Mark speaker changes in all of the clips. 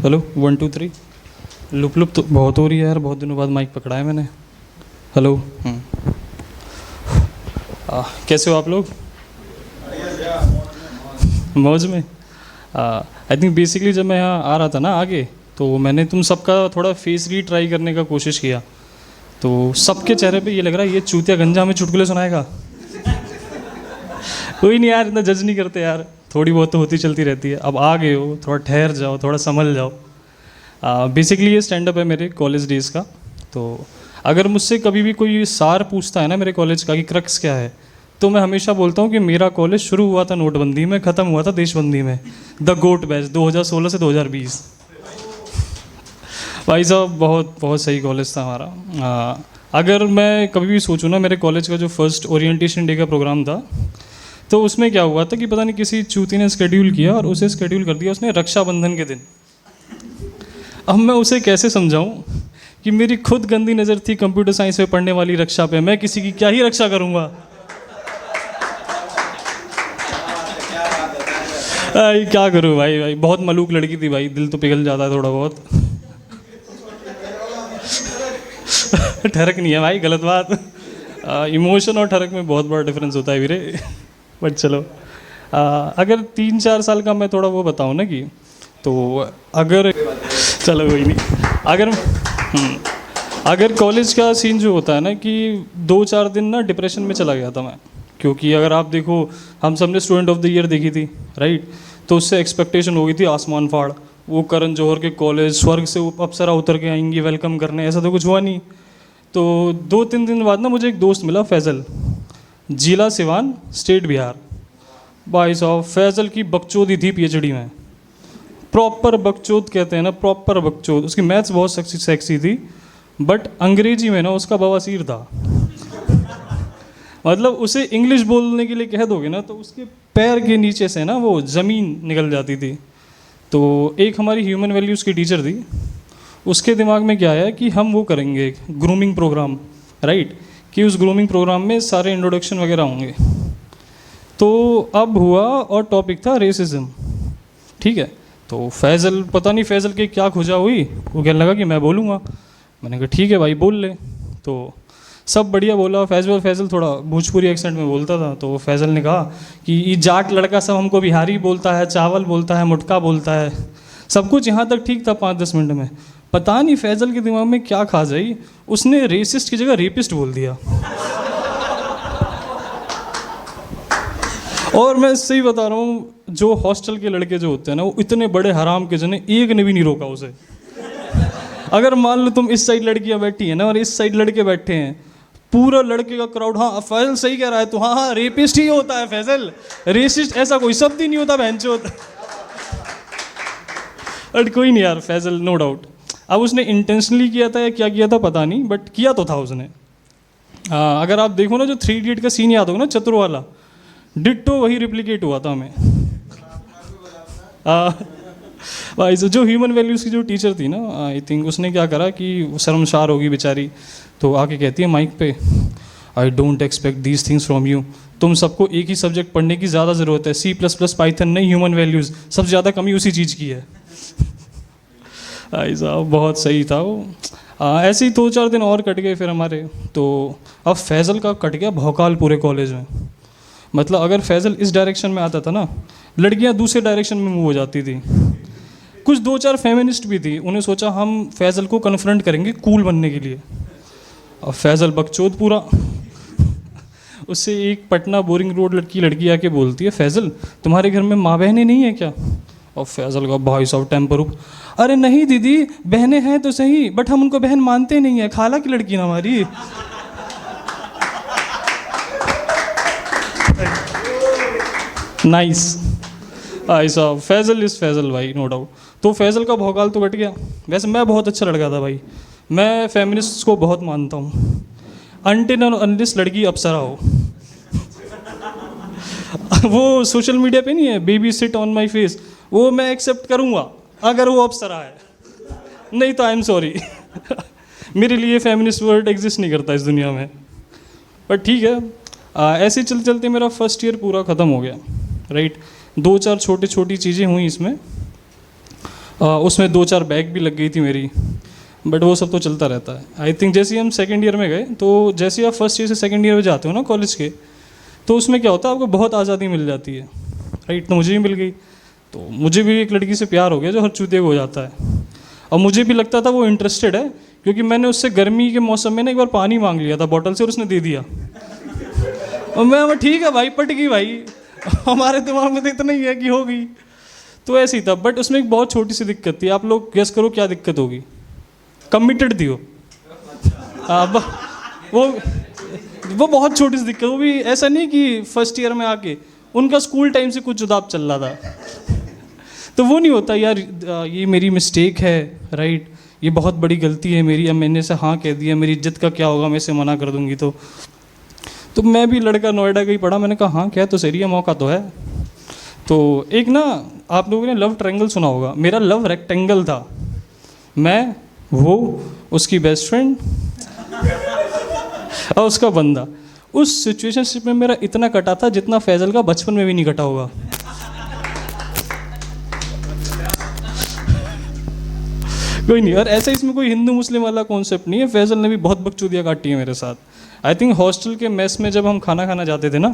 Speaker 1: Hello 1 2 3। Loop loop तो बहुत हो रही है यार, बहुत दिनों बाद माइक पकड़ा है मैंने। हेलो। कैसे हो आप लोग? मौज में। आई थिंक बेसिकली जब मैं यहाँ आ रहा था ना आगे, तो मैंने तुम सबका थोड़ा फेस रीट्राई करने का कोशिश किया, तो सबके चेहरे पे ये लग रहा है ये चूतिया गंजा हमें चुटकुले सुनाएगा। कोई नहीं यार, इतना जज नहीं करते यार, थोड़ी बहुत तो होती चलती रहती है। अब आ गए हो, थोड़ा ठहर जाओ, थोड़ा संभल जाओ। बेसिकली ये स्टैंड अप है मेरे कॉलेज डेज़ का। तो अगर मुझसे कभी भी कोई सार पूछता है ना मेरे कॉलेज का कि क्रक्स क्या है, तो मैं हमेशा बोलता हूँ कि मेरा कॉलेज शुरू हुआ था नोटबंदी में, ख़त्म हुआ था देशबंदी में। द गोट बैच 2016 से 2020। भाई साहब बहुत बहुत सही कॉलेज था हमारा। अगर मैं कभी भी सोचूं ना, मेरे कॉलेज का जो फर्स्ट ओरिएंटेशन डे का प्रोग्राम था, तो उसमें क्या हुआ था कि पता नहीं किसी चूती ने स्केड्यूल किया और उसे स्केड्यूल कर दिया उसने रक्षाबंधन के दिन। अब मैं उसे कैसे समझाऊं कि मेरी खुद गंदी नज़र थी कंप्यूटर साइंस में पढ़ने वाली रक्षा पे, मैं किसी की क्या ही रक्षा करूंगा। क्या करूं भाई, भाई बहुत मलूक लड़की थी भाई, दिल तो पिघल जाता है थोड़ा बहुत। ठरक नहीं है भाई, गलत बात। इमोशन और ठरक में बहुत बड़ा डिफरेंस होता है वीरे। बट चलो, अगर 3-4 साल का मैं थोड़ा वो बताऊँ ना कि, तो अगर चलो कोई नहीं, अगर कॉलेज का सीन जो होता है ना कि 2-4 दिन ना डिप्रेशन में चला गया था मैं। क्योंकि अगर आप देखो, हम सब ने स्टूडेंट ऑफ द ईयर देखी थी राइट, तो उससे एक्सपेक्टेशन हो गई थी आसमान फाड़, वो करण जौहर के कॉलेज, स्वर्ग से अप्सरा उतर के आएंगी वेलकम करने, ऐसा तो कुछ हुआ नहीं। तो 2-3 दिन बाद ना मुझे एक दोस्त मिला फैज़ल, जिला सिवान स्टेट बिहार। भाई साहब फैज़ल की बकचोदी थी पीएचडी में, प्रॉपर बकचोद कहते हैं ना, प्रॉपर बकचोद। उसकी मैथ्स बहुत सेक्सी थी, बट अंग्रेजी में ना उसका बवासीर था। मतलब उसे इंग्लिश बोलने के लिए कह दोगे ना तो उसके पैर के नीचे से ना वो ज़मीन निकल जाती थी। तो एक हमारी ह्यूमन वैल्यूज़ की टीचर थी, उसके दिमाग में क्या आया कि हम वो करेंगे ग्रूमिंग प्रोग्राम राइट, कि उस ग्रूमिंग प्रोग्राम में सारे इंट्रोडक्शन वगैरह होंगे। तो अब हुआ और टॉपिक था रेसिज्म, ठीक है। तो फैज़ल, पता नहीं फैज़ल की क्या खुजा हुई, वो कहने लगा कि मैं बोलूँगा। मैंने कहा ठीक है भाई बोल ले। तो सब बढ़िया बोला। फैज़ल थोड़ा भोजपुरी एक्सेंट में बोलता था, तो फैज़ल ने कहा कि ये जाट लड़का सब हमको बिहारी बोलता है, चावल बोलता है, मुटका बोलता है। सब कुछ यहाँ तक ठीक था 5-10 मिनट में। पता नहीं फैज़ल के दिमाग में क्या खा जाई, उसने रेसिस्ट की जगह रेपिस्ट बोल दिया। और मैं सही बता रहा हूँ, जो हॉस्टल के लड़के जो होते हैं ना, वो इतने बड़े हराम के जने, एक ने भी नहीं रोका उसे। अगर मान लो तुम इस साइड लड़कियां बैठी हैं ना और इस साइड लड़के बैठे हैं, पूरा लड़के का क्राउड, हाँ फैज़ल सही कह रहा है, तो हाँ हाँ रेपिस्ट ही होता है फैज़ल, रेसिस्ट ऐसा कोई शब्द ही नहीं होता बहनचोद। बट कोई नहीं यार, फैज़ल नो डाउट। अब उसने इंटेंशनली किया था या क्या किया था पता नहीं, बट किया तो था उसने। अगर आप देखो ना, जो 3 इडियट का सीन याद होगा ना, चतुर वाला, डिट्टो वही रिप्लिकेट हुआ था हमें। भाई जो ह्यूमन वैल्यूज़ की जो टीचर थी ना, आई थिंक उसने क्या करा कि शर्मसार होगी बेचारी, तो आके कहती है माइक पे, I don't expect these things from you. तुम सबको एक ही सब्जेक्ट पढ़ने की ज़्यादा ज़रूरत है, C++ पाइथन नहीं, ह्यूमन वैल्यूज़। सबसे ज़्यादा कमी उसी चीज़ की है। भाई साहब बहुत सही था वो। ऐसे ही 2-4 दिन और कट गए फिर हमारे। तो अब फैज़ल का कट गया भौकाल पूरे कॉलेज में। मतलब अगर फैज़ल इस डायरेक्शन में आता था ना, लड़कियां दूसरे डायरेक्शन में मूव हो जाती थी। कुछ 2-4 फेमिनिस्ट भी थी, उन्हें सोचा हम फैज़ल को कन्फ्रंट करेंगे कूल बनने के लिए। अब फैज़ल बकचोद पूरा। उससे एक पटना बोरिंग रोड लड़की आके बोलती है, फैज़ल तुम्हारे घर में माँ बहनें नहीं है क्या? और फैज़ल का भाई साहब टेम्पर अप, अरे नहीं दीदी बहनें हैं तो सही, बट हम उनको बहन मानते नहीं है, खाला की लड़की ना हमारी। नाइस भाई साहब, फैज़ल इज़ फैज़ल भाई, नो डाउट। तो फैज़ल का भौकाल तो कट गया। वैसे मैं बहुत अच्छा लड़का था भाई, मैं फेमिनिस्ट को बहुत मानता हूँ, अनटिल एंड अनलेस लड़की अप्सरा हो। वो सोशल मीडिया पे नहीं है baby sit on my face, वो मैं एक्सेप्ट करूँगा अगर वो अप्सरा है, नहीं तो आई एम सॉरी। मेरे लिए फेमिनिस्ट वर्ड एग्जिस्ट नहीं करता इस दुनिया में। पर ठीक है, ऐसे ही चलते चलते मेरा फर्स्ट ईयर पूरा ख़त्म हो गया राइट। 2-4 छोटी चीज़ें हुई इसमें। उसमें 2-4 बैग भी लग गई थी मेरी, बट वो सब तो चलता रहता है। आई थिंक जैसे ही हम सेकेंड ईयर में गए, तो जैसे ही आप फर्स्ट ईयर से सेकेंड ईयर में जाते हो ना कॉलेज के, तो उसमें क्या होता है, आपको बहुत आज़ादी मिल जाती है, राइट। तो मुझे भी मिल गई, तो मुझे भी एक लड़की से प्यार हो गया जो हर चूते को हो जाता है। और मुझे भी लगता था वो इंटरेस्टेड है, क्योंकि मैंने उससे गर्मी के मौसम में ना एक बार पानी मांग लिया था बॉटल से और उसने दे दिया। और मैं ठीक है भाई, पट गई भाई, हमारे दिमाग में तो इतना ही है कि हो गई। तो ऐसे ही था, बट उसमें एक बहुत छोटी सी दिक्कत थी। आप लोग गेस करो क्या दिक्कत होगी? कमिटेड थी वो। वो बहुत छोटी सी दिक्कत, वो भी ऐसा नहीं कि फर्स्ट ईयर में आके, उनका स्कूल टाइम से कुछ जुदाब चल रहा था। तो वो नहीं होता यार, ये मेरी मिस्टेक है, राइट, ये बहुत बड़ी गलती है मेरी, अब मैंने से हाँ कह दिया, मेरी इज्जत का क्या होगा, मैं इसे मना कर दूंगी। तो मैं भी लड़का नोएडा का ही पढ़ा, मैंने कहा हाँ क्या तो सही है, मौका तो है। तो एक ना, आप लोगों ने लव ट्रायंगल सुना होगा, मेरा लव रेक्टेंगल था। मैं, वो, उसकी बेस्ट फ्रेंड और उसका बंदा। उस सिचुएशनशिप में मेरा इतना कटा था जितना फैजल का बचपन में भी नहीं कटा होगा। कोई नहीं, और ऐसा इसमें कोई हिंदू मुस्लिम वाला कॉन्सेप्ट नहीं है। फैजल ने भी बहुत बकचोदियाँ काटी है मेरे साथ। आई थिंक हॉस्टल के मेस में जब हम खाना खाना जाते थे ना,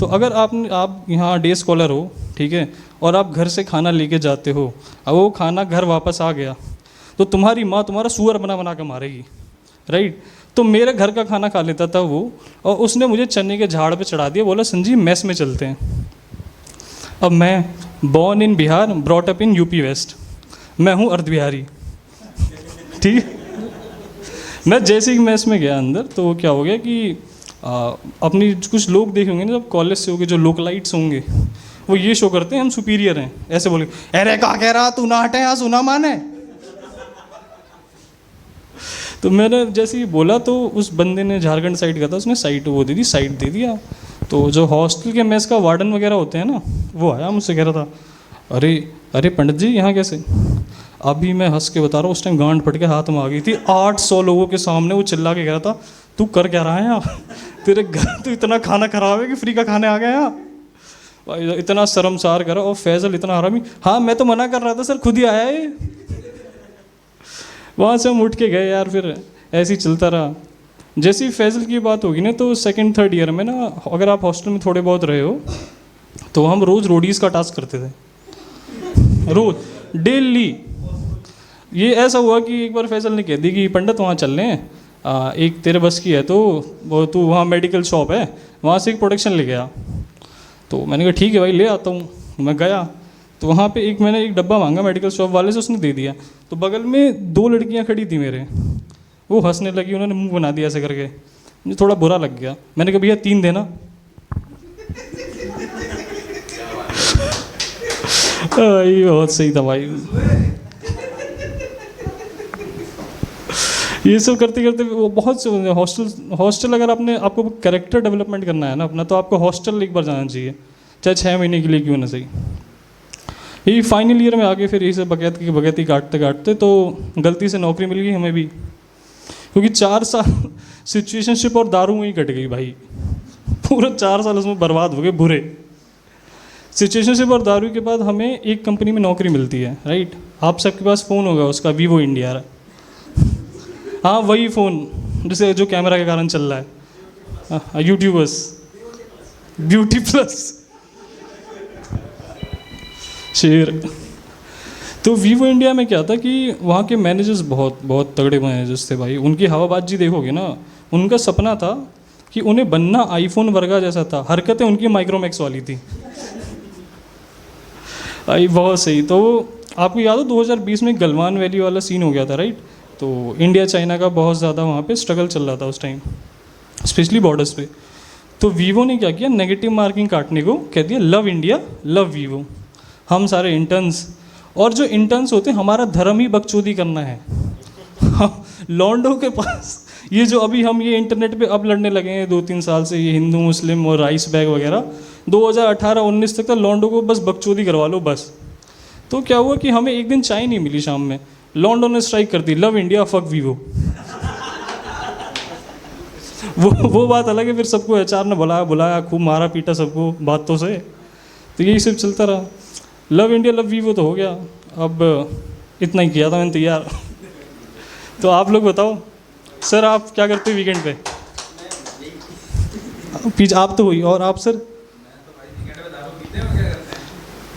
Speaker 1: तो अगर आप यहाँ डे स्कॉलर हो, ठीक है, और आप घर से खाना लेके जाते हो, अब वो खाना घर वापस आ गया, तो तुम्हारी माँ तुम्हारा सुअर बना बना के मारेगी, राइट। तो मेरे घर का खाना खा लेता था वो, और उसने मुझे चने के झाड़ पे चढ़ा दिया, बोला संजीव मेस में चलते हैं। अब मैं born in Bihar, brought up in UP west, मैं हूँ अर्ध बिहारी, ठीक है। मैं जैसे ही मेस में गया अंदर, तो क्या हो गया कि अपनी कुछ लोग देखे होंगे ना, जब कॉलेज से होंगे, जो लोकलाइट्स होंगे, वो ये शो करते हैं हम सुपीरियर हैं, ऐसे बोले, अरे क्या कह रहा तू, ना हटे यहाँ, सुना माने। तो मैंने जैसे ही बोला, तो उस बंदे ने, झारखंड साइड का था, उसने साइड दे दिया। तो जो हॉस्टल के मेस का वार्डन वगैरह होते हैं ना, वो आया मुझसे कह रहा था, अरे पंडित जी यहाँ कैसे? अभी मैं हंस के बता रहा हूँ, उस टाइम गांड फट के हाथ में आ गई थी। 800 लोगों के सामने वो चिल्ला के कह रहा था, तू कर क्या रहा है यहाँ? तेरे घर तो इतना खाना खराब है कि फ्री का खाने आ गया यहाँ। भाई इतना शर्मसार करा, और फैजल इतना हरामी, हाँ मैं तो मना कर रहा था सर, खुद ही आया है। वहाँ से हम उठ के गए यार, फिर ऐसे ही चलता रहा। जैसे ही फैजल की बात होगी ना, तो सेकंड थर्ड ईयर में ना, अगर आप हॉस्टल में थोड़े बहुत रहे हो, तो हम रोज़ रोडीज़ का टास्क करते थे, रोज डेली। ये ऐसा हुआ कि एक बार फैजल ने कह दी कि पंडित वहाँ चल रहे हैं, एक तेरे बस की है, तो वो तू वहाँ मेडिकल शॉप है, वहाँ से एक प्रोडक्शन ले गया। तो मैंने कहा ठीक है भाई, ले आता हूँ। मैं गया, तो वहाँ पे मैंने एक डब्बा मांगा मेडिकल शॉप वाले से, उसने दे दिया। तो बगल में 2 लड़कियाँ खड़ी थी मेरे, वो हंसने लगी, उन्होंने मुंह बना दिया ऐसे करके, मुझे थोड़ा बुरा लग गया। मैंने कहा भैया 3 देना। ये बहुत सही था भाई। ये सब करते करते वो बहुत से हॉस्टल अगर आपको कैरेक्टर डेवलपमेंट करना है ना अपना, तो आपको हॉस्टल एक बार जाना चाहिए, चाहे 6 महीने के लिए क्यों ना सही। यही फाइनल ईयर में आगे फिर यही सब बगैती काटते काटते तो गलती से नौकरी मिल गई हमें भी, क्योंकि 4 साल सिचुएशनशिप और दारू में ही कट गई भाई। पूरा 4 साल उसमें बर्बाद हो गए बुरे। सिचुएशनशिप और दारू के बाद हमें एक कंपनी में नौकरी मिलती है, राइट। आप सबके पास फ़ोन होगा, उसका वीवो इंडिया, हाँ वही फ़ोन जिसे जो कैमरा के कारण चल रहा है, यूट्यूबर्स, ब्यूटी प्लस, शेर। तो वीवो इंडिया में क्या था कि वहाँ के मैनेजर्स बहुत बहुत तगड़े मैनेजर्स थे भाई। उनकी हवाबाजी देखोगे ना, उनका सपना था कि उन्हें बनना आईफोन वर्गा जैसा था, हरकतें उनकी माइक्रोमैक्स वाली थी भाई, बहुत सही। तो आपको याद हो 2020 में गलवान वैली वाला सीन हो गया था, राइट। तो इंडिया चाइना का बहुत ज़्यादा वहाँ पे स्ट्रगल चल रहा था उस टाइम, स्पेशली बॉर्डर्स पे। तो वीवो ने क्या किया, नेगेटिव मार्किंग काटने को कह दिया, लव इंडिया लव वीवो। हम सारे इंटर्न्स, और जो इंटर्न्स होते हैं, हमारा धर्म ही बकचोदी करना है। लॉन्डो के पास ये जो अभी हम ये इंटरनेट पे अब लड़ने लगे हैं 2-3 साल से, ये हिंदू मुस्लिम और राइस बैग वगैरह, 2018-19 तक तो लॉन्डो को बस बकचोदी करवा लो बस। तो क्या हुआ कि हमें एक दिन चाय नहीं मिली शाम में, लॉन्डो ने स्ट्राइक कर दी, लव इंडिया फक वीवो। वो बात अलग है, फिर सबको एचआर ने बुलाया, खूब मारा पीटा सबको बातों से। तो यही सब चलता रहा, लव इंडिया लव वीवो तो हो गया। अब इतना ही किया था मैंने तैयार। तो आप लोग बताओ सर, आप क्या करते हो वीकेंड पे? पीछे आप तो हुई, और आप सर?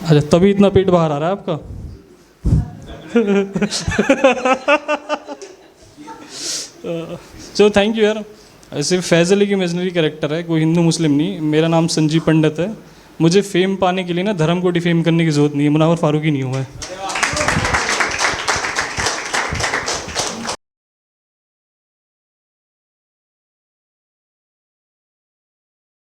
Speaker 1: अच्छा, तभी इतना पेट बाहर आ रहा है आपका। सो थैंक यू यार। ऐसे फैज़ल एक इमेजनरी कैरेक्टर है, कोई हिंदू मुस्लिम नहीं। मेरा नाम संजीव पंडित है। मुझे फेम पाने के लिए ना धर्म को डिफेम करने की ज़रूरत नहीं है, मुनावर फारूकी नहीं हुआ है।